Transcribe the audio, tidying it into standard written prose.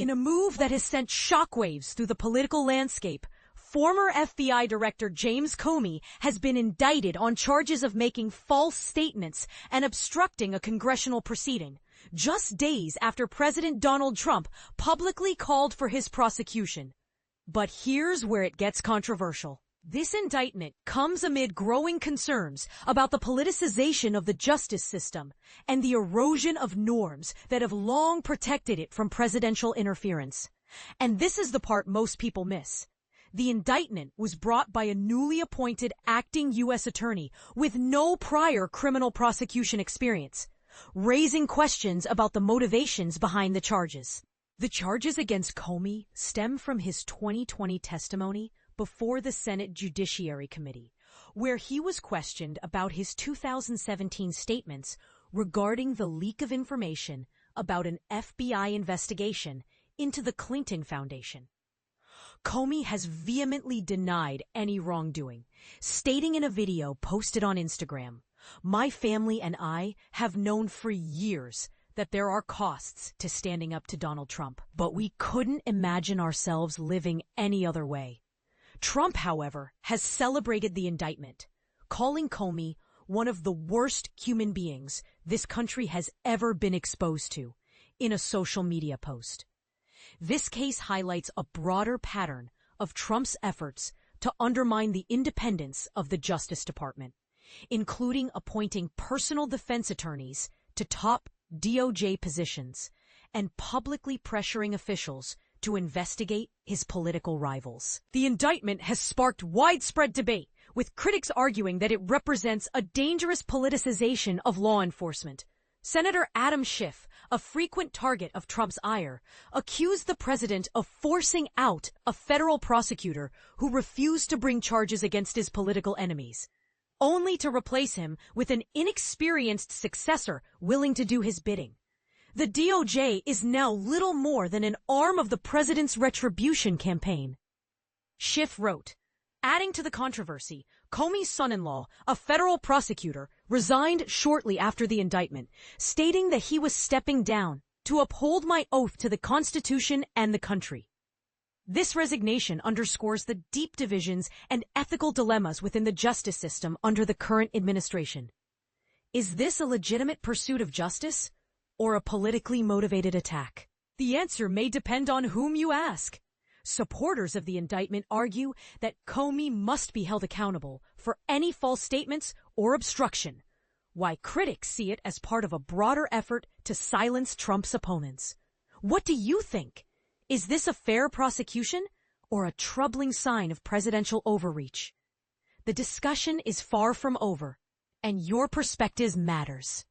In a move that has sent shockwaves through the political landscape, former FBI Director James Comey has been indicted on charges of making false statements and obstructing a congressional proceeding, just days after President Donald Trump publicly called for his prosecution. But here's where it gets controversial. This indictment comes amid growing concerns about the politicization of the justice system and the erosion of norms that have long protected it from presidential interference. And this is the part most people miss. The indictment was brought by a newly appointed acting U.S. attorney with no prior criminal prosecution experience, raising questions about the motivations behind the charges. The charges against Comey stem from his 2020 testimony before the Senate Judiciary Committee, where he was questioned about his 2017 statements regarding the leak of information about an FBI investigation into the Clinton Foundation. Comey has vehemently denied any wrongdoing, stating in a video posted on Instagram, "My family and I have known for years that there are costs to standing up to Donald Trump, but we couldn't imagine ourselves living any other way." Trump, however, has celebrated the indictment, calling Comey one of the worst human beings this country has ever been exposed to in a social media post. This case highlights a broader pattern of Trump's efforts to undermine the independence of the Justice Department, including appointing personal defense attorneys to top DOJ positions and publicly pressuring officials to investigate his political rivals. The indictment has sparked widespread debate, with critics arguing that it represents a dangerous politicization of law enforcement. Senator Adam Schiff, a frequent target of Trump's ire, accused the president of forcing out a federal prosecutor who refused to bring charges against his political enemies, only to replace him with an inexperienced successor willing to do his bidding. The DOJ is now little more than an arm of the president's retribution campaign. Schiff wrote, adding to the controversy, Comey's son-in-law, a federal prosecutor, resigned shortly after the indictment, stating that he was stepping down to uphold my oath to the Constitution and the country. This resignation underscores the deep divisions and ethical dilemmas within the justice system under the current administration. Is this a legitimate pursuit of justice, or a politically motivated attack? The answer may depend on whom you ask. Supporters of the indictment argue that Comey must be held accountable for any false statements or obstruction, while critics see it as part of a broader effort to silence Trump's opponents. What do you think? Is this a fair prosecution or a troubling sign of presidential overreach? The discussion is far from over, and your perspective matters.